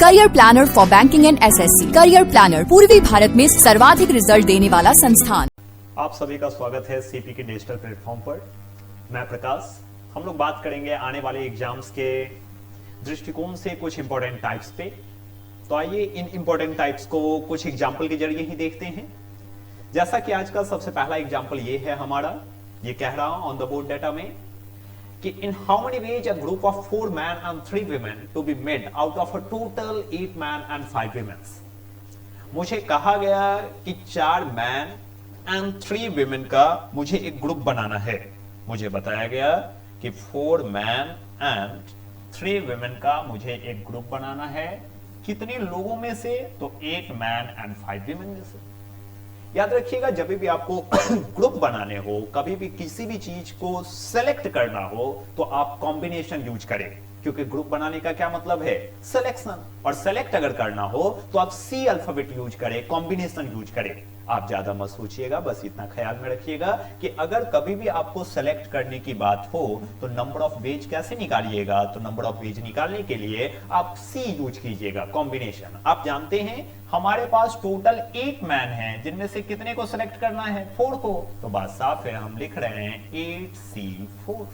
Career planner for banking and SSC. Career planner पूर्वी भारत में सर्वाधिक रिजल्ट देने वाला संस्थान। आप सभी का स्वागत है सीपी के डिजिटल प्लेटफॉर्म पर। मैं प्रकाश। हम लोग बात करेंगे आने वाले एग्जाम्स के दृष्टिकोण से कुछ इंपॉर्टेंट टाइप्स पे। तो आइए इन इंपॉर्टेंट टाइप्स को कुछ एग्जाम्पल के जरिए ही देखते हैं। जैसा कि आज का सबसे पहला एग्जाम्पल ये है हमारा, ये कह रहा हूं ऑन द बोर्ड डाटा में कि in how many ways a group of 4 men and 3 women to be made out of a total 8 men and 5 women। मुझे कहा गया कि 4 मैन एंड 3 women का मुझे एक ग्रुप बनाना है। मुझे बताया गया कि 4 मैन एंड 3 women का मुझे एक ग्रुप बनाना है। कितने लोगों में से? तो 8 मैन एंड 5 women में से। याद रखिएगा, जब भी आपको ग्रुप बनाने हो, कभी भी किसी भी चीज को सेलेक्ट करना हो, तो आप कॉम्बिनेशन यूज करें, क्योंकि ग्रुप बनाने का क्या मतलब है? सिलेक्शन। और सेलेक्ट अगर करना हो तो आप सी अल्फाबेट यूज करें, कॉम्बिनेशन यूज करें। आप ज्यादा मत सोचिएगा, बस इतना ख्याल में रखिएगा कि अगर कभी भी आपको सेलेक्ट करने की बात हो तो नंबर ऑफ वेज कैसे निकालिएगा? तो नंबर ऑफ वेज निकालने के लिए आप सी यूज कीजिएगा, कॉम्बिनेशन। आप जानते हैं हमारे पास टोटल 8 मैन हैं, जिनमें से कितने को सेलेक्ट करना है? 4 को। तो बात साफ है, हम लिख रहे हैं 8C4।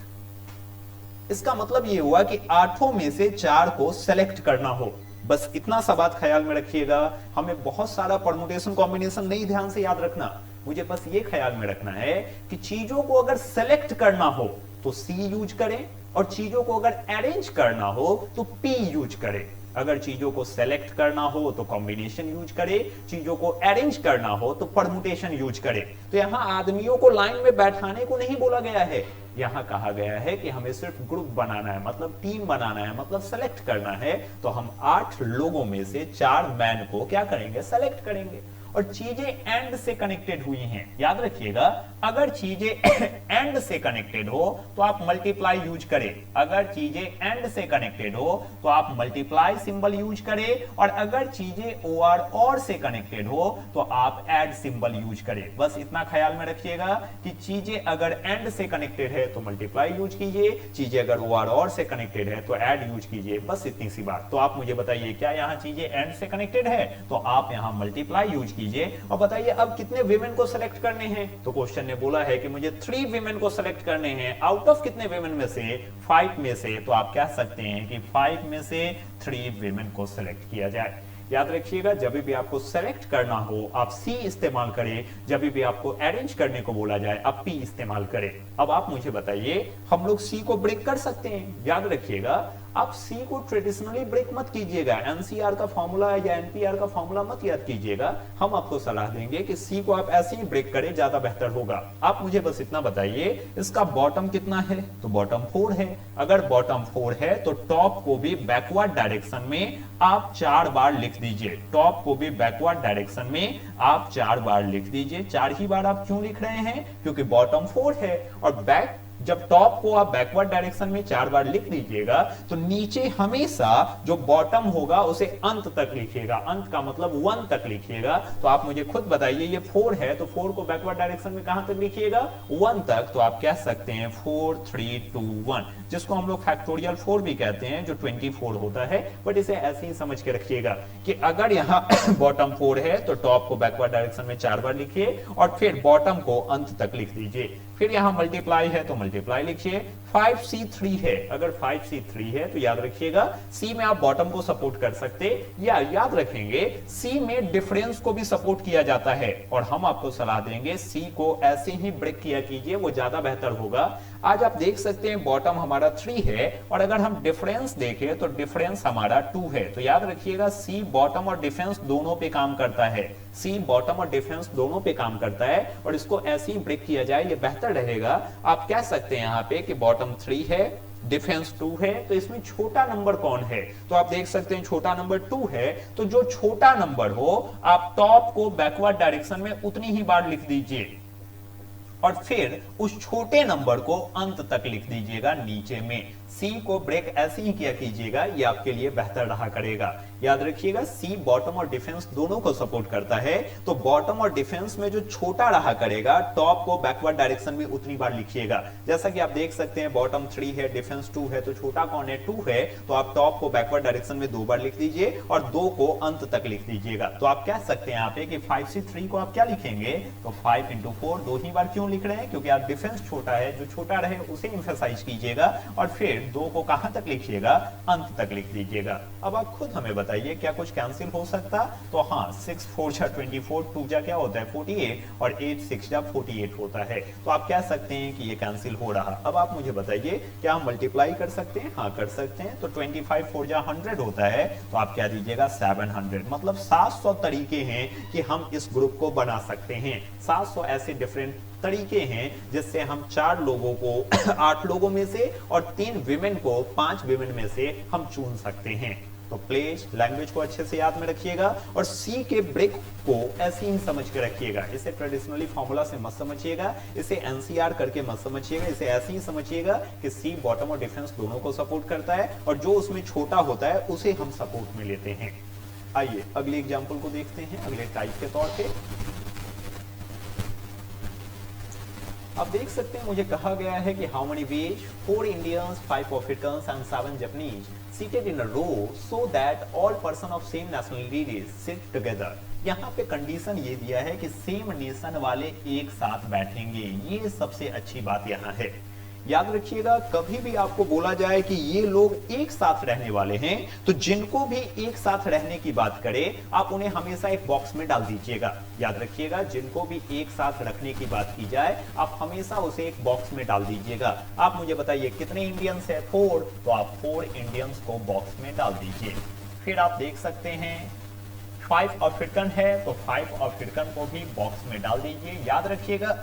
इसका मतलब यह हुआ कि 8 में से 4 को सेलेक्ट करना हो। बस इतना सा बात ख्याल में रखिएगा। हमें बहुत सारा परमुटेशन कॉम्बिनेशन नहीं ध्यान से याद रखना, मुझे बस ये ख्याल में रखना है कि चीजों को अगर सेलेक्ट करना हो तो सी यूज करें, और चीजों को अगर अरेंज करना हो तो पी यूज करें। अगर चीजों को सेलेक्ट करना हो तो कॉम्बिनेशन यूज करें, चीजों को अरेंज करना हो तो परमुटेशन यूज करें। तो यहां आदमियों को लाइन में बैठाने को नहीं बोला गया है, यहां कहा गया है कि हमें सिर्फ ग्रुप बनाना है, मतलब टीम बनाना है, मतलब सेलेक्ट करना है। तो हम 8 लोगों में से 4 मैन को क्या करेंगे? सेलेक्ट करेंगे। और चीजें एंड से कनेक्टेड हुई हैं। याद रखिएगा, अगर चीजें एंड से कनेक्टेड हो तो आप मल्टीप्लाई यूज करें। अगर चीजें एंड से कनेक्टेड हो तो आप मल्टीप्लाई सिंबल यूज करें, और अगर चीजें और से कनेक्टेड हो तो आप ऐड सिंबल यूज करें। बस इतना ख्याल में रखिएगा कि चीजें अगर एंड से कनेक्टेड है तो मल्टीप्लाई यूज कीजिए, चीजें अगर और से कनेक्टेड है तो ऐड यूज कीजिए। बस इतनी सी बात। तो आप मुझे बताइए, क्या यहां चीजें एंड से कनेक्टेड है? तो आप यहां मल्टीप्लाई यूज कीजिए। और बताइए अब कितने वीमेन को सेलेक्ट करने हैं? तो क्वेश्चन ने बोला है कि मुझे 3 वीमेन को सेलेक्ट करने हैं। आउट ऑफ कितने वीमेन में से? 5 में से। तो आप कह सकते हैं कि 5 में से 3 वीमेन को सेलेक्ट किया जाए। याद रखिएगा, जब भी आपको सेलेक्ट करना हो आप सी इस्तेमाल करें, जब भी आपको अरेंज करने को बोला जाए आप पी इस्तेमाल करें। अब आप मुझे बताइए, हम लोग सी को ब्रेक कर सकते हैं? याद रखिएगा, आप सी को ट्रेडिशनली ब्रेक मत कीजिएगा, एनसीआर का फॉर्मूला या एनपीआर का फॉर्मूला मत याद कीजिएगा। हम आपको सलाह देंगे कि सी को आप ऐसे ही ब्रेक करें, ज्यादा बेहतर होगा। आप मुझे बस इतना बताइए, इसका बॉटम कितना है? तो बॉटम 4 है। अगर बॉटम 4 है तो टॉप को भी बैकवर्ड डायरेक्शन में आप 4 बार लिख दीजिए। टॉप को भी बैकवर्ड डायरेक्शन में आप 4 बार लिख दीजिए। 4 ही बार आप क्यों लिख रहे हैं? क्योंकि बॉटम 4 है, और बैक जब टॉप को आप बैकवर्ड डायरेक्शन में 4 बार लिख दीजिएगा तो नीचे हमेशा जो बॉटम होगा उसे अंत तक लिखिएगा। अंत का मतलब 1 तक लिखिएगा। तो आप मुझे खुद बताइए, ये 4 है तो 4 को बैकवर्ड डायरेक्शन में कहां तक लिखिएगा? 1 तक। तो आप कह सकते हैं 4 3 2 1, जिसको हम लोग फैक्टोरियल 4 भी कहते हैं, जो 24 होता है। बट इसे ऐसे ही समझ के रखिएगा कि अगर यहां बॉटम 4 है तो टॉप को बैकवर्ड डायरेक्शन में 4 बार लिखिए, और फिर बॉटम को अंत तक लिख दीजिए। फिर यहां मल्टीप्लाई है तो मल्टीप्लाई लिखिए। 5C3 है, अगर 5C3 है तो याद रखिएगा सी में आप बॉटम को सपोर्ट कर सकते, या याद रखेंगे सी में डिफरेंस को भी सपोर्ट किया जाता है। और हम आपको सलाह देंगे सी को ऐसे ही ब्रेक किया कीजिए, वो ज्यादा बेहतर होगा। आज आप देख सकते हैं बॉटम हमारा 3 है, और अगर हम डिफरेंस देखें तो डिफरेंस हमारा 2 है। तो याद रखिएगा सी बॉटम और डिफेंस दोनों पे काम करता है। सी बॉटम और डिफेंस दोनों पे काम करता है, और इसको ऐसे ही ब्रेक किया जाए, ये बेहतर रहेगा। आप कह सकते हैं यहां पे कि बॉटम 3 है, डिफेंस 2 है, तो इसमें छोटा नंबर कौन है? तो आप देख सकते हैं छोटा नंबर 2 है। तो जो छोटा नंबर हो आप टॉप को बैकवर्ड डायरेक्शन में उतनी ही बार लिख दीजिए, और फिर उस छोटे नंबर को अंत तक लिख दीजिएगा नीचे में। सी को ब्रेक ऐसे ही किया कीजिएगा, ये आपके लिए बेहतर रहा करेगा। याद रखिएगा सी बॉटम और डिफेंस दोनों को सपोर्ट करता है, तो बॉटम और डिफेंस में जो छोटा रहा करेगा टॉप को बैकवर्ड डायरेक्शन में उतनी बार लिखिएगा। जैसा कि आप देख सकते हैं बॉटम 3 है, डिफेंस 2 है, तो छोटा कौन है 2 है, तो आप टॉप को बैकवर्ड डायरेक्शन में 2 बार लिख दीजिए और 2 को अंत तक लिख दीजिएगा। तो आप कह सकते हैं यहाँ पे कि 5 से 3 को आप क्या लिखेंगे, तो 5 into 4 2 ही बार क्यों लिख रहे हैं, क्योंकि आप डिफेंस छोटा है, जो छोटा रहे उसे इंफेसाइज कीजिएगा और फिर 2 को कहां तक लिखिएगा, अंत तक लिख दीजिएगा। अब आप खुद हमें बताइए क्या कुछ कैंसिल हो सकता, तो हाँ 6 4 जा 24, 2 जा क्या होता है 48 और 8 6 जा 48 होता है, तो आप कह सकते हैं कि ये कैंसिल हो रहा। अब आप मुझे बताइए क्या हम मल्टीप्लाई कर सकते हैं, हाँ कर सकते हैं, तो 25 4 जा 100 होता है, तो आप क्या दीजिएगा 700, मतलब 700 तरीके हैं कि हम इस ग्रुप को बना सकते हैं। 700 ऐसे डिफरेंट तरीके हैं जिससे हम 4 लोगों को 8 लोगों में से और 3 विमेन को 5 विमेन में से हम चुन सकते हैं। तो प्लीज लैंग्वेज को अच्छे से याद में रखिएगा और सी के ब्रेक को ऐसे ही समझ के रखिएगा। इसे ट्रेडिशनली फॉर्मूला से मत समझिएगा, इसे एनसीआर करके मत समझिएगा, इसे ऐसे ही समझिएगा कि सी बॉटम और डिफेंस दोनों को सपोर्ट करता है और जो उसमें छोटा होता है उसे हम सपोर्ट में लेते हैं। आइए अगले एग्जाम्पल को देखते हैं अगले टाइप के तौर पे। अब देख सकते हैं मुझे कहा गया है कि how many veg 4 Indians 5 Africans and 7 Japanese seated in a row so that all person of same nationality sit together। यहाँ पे कंडीशन ये दिया है कि सेम नेशन वाले एक साथ बैठेंगे, ये सबसे अच्छी बात यहाँ है। याद रखिएगा कभी भी आपको बोला जाए कि ये लोग एक साथ रहने वाले हैं, तो जिनको भी एक साथ रहने की बात करे आप उन्हें हमेशा एक बॉक्स में डाल दीजिएगा। याद रखिएगा जिनको भी एक साथ रखने की बात की जाए आप हमेशा उसे एक बॉक्स में डाल दीजिएगा। आप मुझे बताइए कितने इंडियंस है 4, तो आप 4 इंडियंस को बॉक्स में डाल दीजिए। फिर आप देख सकते हैं 5 अफ्रीकन है, तो 5 अफ्रीकन को भी बॉक्स में डाल दीजिए। याद रखिएगा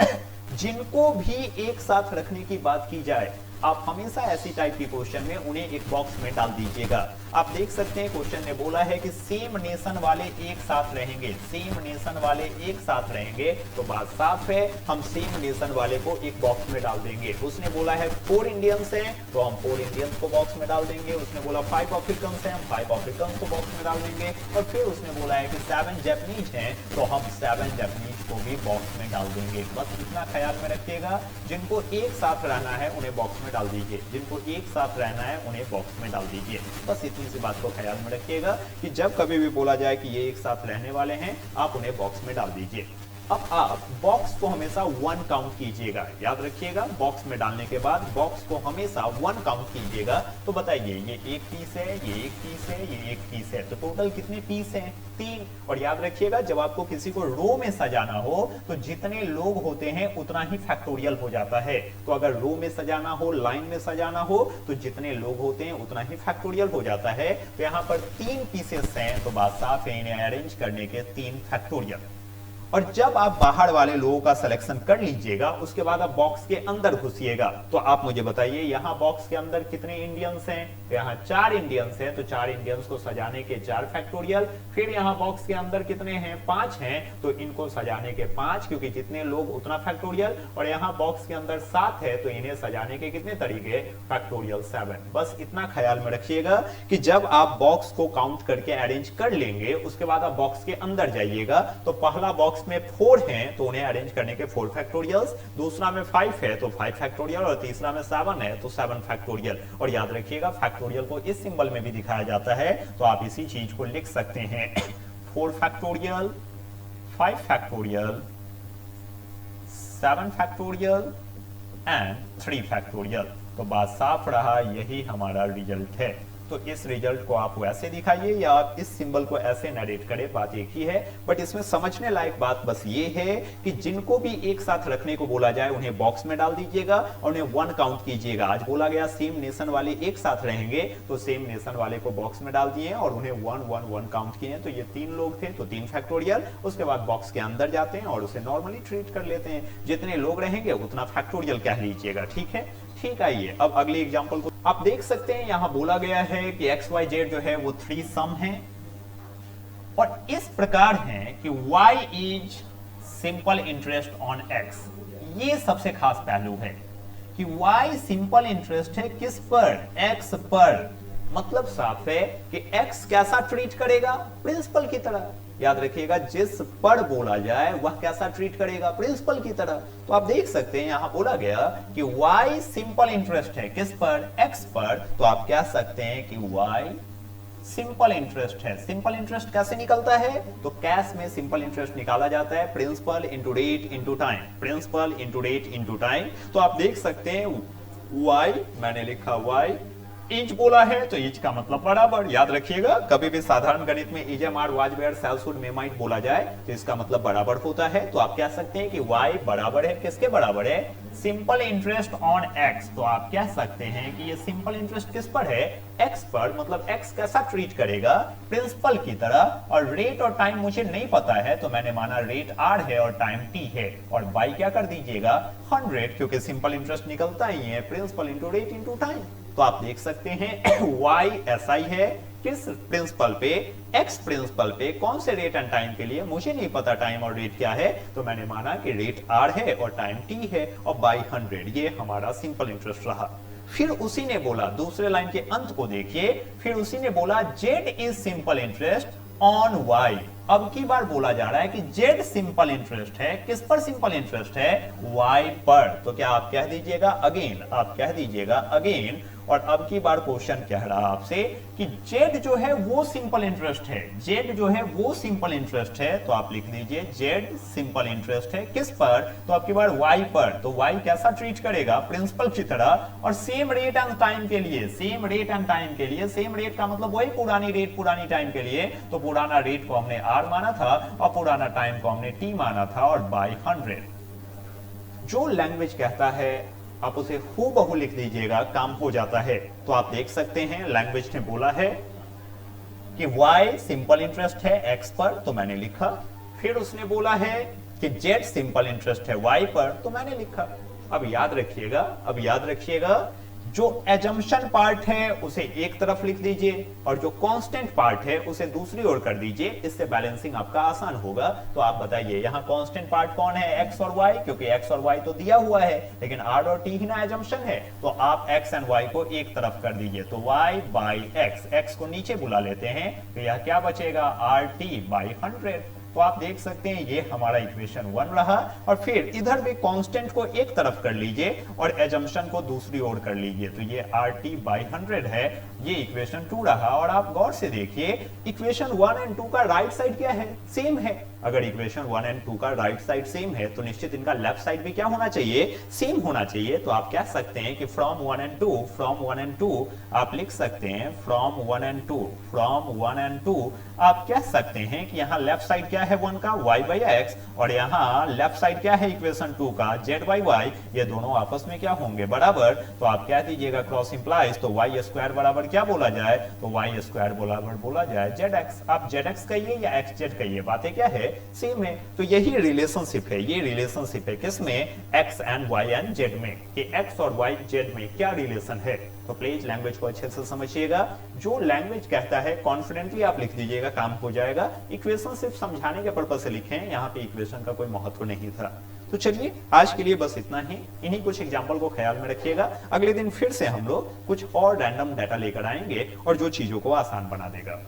जिनको भी एक साथ रखने की बात की जाए आप हमेशा ऐसी टाइप की क्वेश्चन में उन्हें एक बॉक्स में डाल दीजिएगा। आप देख सकते हैं क्वेश्चन ने बोला है कि सेम नेशन वाले एक साथ रहेंगे, सेम नेशन वाले एक साथ रहेंगे, तो बात साफ है हम सेम नेशन वाले को एक बॉक्स में डाल देंगे। उसने बोला है 4 इंडियंस हैं, तो हम 4 इंडियंस को बॉक्स में डाल देंगे। उसने बोला 5 अफ्रीकन्स हैं, हम 5 अफ्रीकन्स को बॉक्स में डाल देंगे। और फिर उसने बोला है कि 7 जापानीज हैं, तो हम 7 जापानीज को भी बॉक्स में डाल देंगे। बस इतना ख्याल में रखिएगा जिनको एक साथ रहना है उन्हें बॉक्स में डाल दीजिए, जिनको एक साथ रहना है उन्हें बॉक्स में डाल दीजिए। बस इतनी सी बात को ख्याल में रखिएगा कि जब कभी भी बोला जाए कि ये एक साथ रहने वाले हैं आप उन्हें बॉक्स में डाल दीजिए। अब आप बॉक्स को हमेशा 1 काउंट कीजिएगा। याद रखिएगा बॉक्स में डालने के बाद बॉक्स को हमेशा 1 काउंट कीजिएगा। तो बताइए ये एक पीस है, ये एक पीस है, ये एक पीस है, तो टोटल कितने पीस हैं 3। और याद रखिएगा जब आपको किसी को रो में सजाना हो तो जितने लोग होते हैं उतना ही फैक्टोरियल हो जाता है। तो अगर रो में सजाना हो, लाइन में सजाना हो, तो जितने लोग होते हैं उतना ही फैक्टोरियल हो जाता है। तो यहाँ पर 3 पीसेस हैं, तो बात साफ है इन्हें अरेंज करने के 3 फैक्टोरियल। और जब आप बाहर वाले लोगों का सिलेक्शन कर लीजिएगा उसके बाद आप बॉक्स के अंदर घुसिएगा। तो आप मुझे बताइए यहाँ बॉक्स के अंदर कितने इंडियंस हैं, तो यहाँ 4 इंडियंस हैं, तो 4 इंडियंस को सजाने के 4 फैक्टोरियल। फिर यहाँ बॉक्स के अंदर कितने हैं 5 हैं, तो इनको सजाने के 5, क्योंकि जितने लोग उतना फैक्टोरियल। और यहाँ बॉक्स के अंदर 7 है, तो इन्हें सजाने के कितने तरीके फैक्टोरियल 7। बस इतना ख्याल में रखिएगा कि जब आप बॉक्स को काउंट करके अरेंज कर लेंगे उसके बाद आप बॉक्स के अंदर जाइएगा। तो पहला बॉक्स में 4 हैं तो उन्हें अरेंज करने के 4 फैक्टोरियल्स, दूसरा में 5 है तो 5 फैक्टोरियल और तीसरा में 7 है तो 7 फैक्टोरियल। और याद रखिएगा फैक्टोरियल को इस सिंबल में भी दिखाया जाता है, तो आप इसी चीज को लिख सकते हैं 4 factorial, 5 factorial, 7 factorial and 3 factorial. तो बात साफ रहा यही हमारा रिजल्ट है। तो इस रिजल्ट को आप वैसे दिखाइए या आप इस सिंबल को ऐसे नरेट करें, बात एक ही है। बट इसमें समझने लायक बात बस ये है कि जिनको भी एक साथ रखने को बोला जाए उन्हें बॉक्स में डाल दीजिएगा और उन्हें 1 काउंट कीजिएगा। आज बोला गया सेम नेशन वाले एक साथ रहेंगे, तो सेम नेशन वाले को बॉक्स में डाल दिए और उन्हें 1 1 1 काउंट किए। तो ये 3 लोग थे तो 3 फैक्टोरियल। उसके बाद बॉक्स के अंदर जाते हैं और उसे नॉर्मली ट्रीट कर लेते हैं। जितने लोग रहेंगे उतना फैक्टोरियल कह लीजिएगा, ठीक है। ठीक आइए अब अगले एग्जांपल को आप देख सकते हैं। यहां बोला गया है कि XYZ जो है वो 3 सम है और इस प्रकार है कि Y is simple interest on X। ये सबसे खास पहलू है। कि y सिंपल इंटरेस्ट है किस पर, x पर। मतलब साफ है कि x कैसा ट्रीट करेगा, प्रिंसिपल की तरह। याद रखिएगा, जिस पर बोला जाए वह कैसा ट्रीट करेगा, प्रिंसिपल की तरह। तो आप देख सकते हैं यहां बोला गया कि y सिंपल इंटरेस्ट है किस पर, x पर। तो आप कह सकते हैं कि y सिंपल इंटरेस्ट है। सिंपल इंटरेस्ट कैसे निकलता है, तो कैश में सिंपल इंटरेस्ट निकाला जाता है principal into rate into time, principal into rate into time. तो आप देख सकते हैं y, मैंने लिखा y, इंच बोला है तो इंच का मतलब बराबर। याद रखिएगा, कभी भी साधारण गणित में इज एम आर वाज वेयर सेल्सहुड में माइट बोला जाए तो इसका मतलब बराबर होता है। तो आप कह सकते हैं कि y बराबर है किसके बराबर है, सिंपल इंटरेस्ट ऑन x। तो आप कह सकते हैं कि ये सिंपल इंटरेस्ट किस पर है, x पर। मतलब x कैसा ट्रीट करेगा, प्रिंसिपल की तरह। और रेट और टाइम मुझे नहीं पता है तो मैंने माना रेट r है और टाइम t है। और y क्या कर दीजिएगा 100, क्योंकि सिंपल इंटरेस्ट निकलता ही है principal into rate into time. तो आप देख सकते हैं y ऐसा ही है किस प्रिंसिपल पे, x प्रिंसिपल पे। कौन से रेट एंड टाइम के लिए मुझे नहीं पता टाइम और रेट क्या है, तो मैंने माना कि रेट r है और टाइम t है और बाय 100 ये हमारा सिंपल इंटरेस्ट रहा। फिर उसी ने बोला, दूसरे लाइन के अंत को देखिए, फिर उसी ने बोला z is simple interest on y। अब की बार बोला जा रहा है कि z सिंपल इंटरेस्ट है किस पर, सिंपल इंटरेस्ट है y पर। तो क्या आप कह दीजिएगा अगेन, आप कह दीजिएगा अगेन। और अब की बार क्वेश्चन कह रहा आपसे कि z जो है वो सिंपल इंटरेस्ट है, z जो है वो सिंपल इंटरेस्ट है। तो आप लिख दीजिए z सिंपल इंटरेस्ट है किस पर, तो अब की बार y पर। तो y कैसा ट्रीट करेगा, प्रिंसिपल की तरह। और सेम रेट एंड टाइम के लिए, सेम रेट एंड टाइम के लिए, सेम रेट का मतलब वही पुरानी रेट पुरानी टाइम के लिए। तो पुराना रेट को हमने r माना था और पुराना टाइम को हमने t माना था और बाय 100। जो लैंग्वेज कहता है आप उसे हूबहू लिख दीजिएगा, काम हो जाता है। तो आप देख सकते हैं लैंग्वेज ने बोला है कि y सिंपल इंटरेस्ट है x पर, तो मैंने लिखा। फिर उसने बोला है कि z सिंपल इंटरेस्ट है y पर, तो मैंने लिखा। अब याद रखिएगा, अब याद रखिएगा, जो एजम्पशन पार्ट है उसे एक तरफ लिख दीजिए और जो कांस्टेंट पार्ट है उसे दूसरी ओर कर दीजिए। इससे बैलेंसिंग आपका आसान होगा। तो आप बताइए यहाँ कांस्टेंट पार्ट कौन है, x और y, क्योंकि x और y तो दिया हुआ है, लेकिन r और t ही ना एजम्पशन है। तो आप x एंड y को एक तरफ कर दीजिए। तो y बाई x को नीचे बुला लेते हैं, तो यह क्या बचेगा, rt बाई 100। तो आप देख सकते हैं ये हमारा इक्वेशन 1 रहा। और फिर इधर भी कांस्टेंट को एक तरफ कर लीजिए और एजम्पशन को दूसरी ओर कर लीजिए। तो ये RT बाई 100 है, ये इक्वेशन 2 रहा। और आप गौर से देखिए इक्वेशन 1 एंड 2 का राइट साइड क्या है, सेम है। अगर इक्वेशन 1 एंड 2 का राइट साइड सेम है तो निश्चित इनका लेफ्ट साइड भी क्या होना चाहिए, सेम होना चाहिए। तो आप कह सकते हैं कि फ्रॉम 1 एंड 2, फ्रॉम 1 एंड 2 आप लिख सकते हैं फ्रॉम 1 एंड 2, फ्रॉम 1 एंड 2 आप कह सकते हैं कि यहाँ लेफ्ट साइड क्या है 1 का, y बाई x, और यहाँ लेफ्ट साइड क्या है इक्वेशन 2 का, z बाई y। ये दोनों आपस में क्या होंगे, बराबर। तो आप कह दीजिएगा क्रॉस इंप्लाइज, तो y स्क्वायर बराबर क्या बोला जाए, तो y स्क्वायर बराबर बोला जाए zx। आप zx कहिए या xz कहिए, बातें क्या है, सेम है। तो यही रिलेशनशिप है, ये रिलेशनशिप है किसमें, x and y and z में, कि x और y z में क्या रिलेशन है। तो प्लीज लैंग्वेज को अच्छे से समझिएगा। जो लैंग्वेज कहता है कॉन्फिडेंटली आप लिख दीजिएगा, काम हो जाएगा। इक्वेशन सिर्फ समझाने के पर्पज से लिखें, यहाँ पे इक्वेशन का कोई महत्व नहीं था। तो चलिए आज के लिए बस इतना ही। इन्हीं कुछ एग्जाम्पल को ख्याल में रखिएगा। अगले दिन फिर से हम लोग कुछ और रैंडम डाटा लेकर आएंगे और जो चीजों को आसान बना देगा।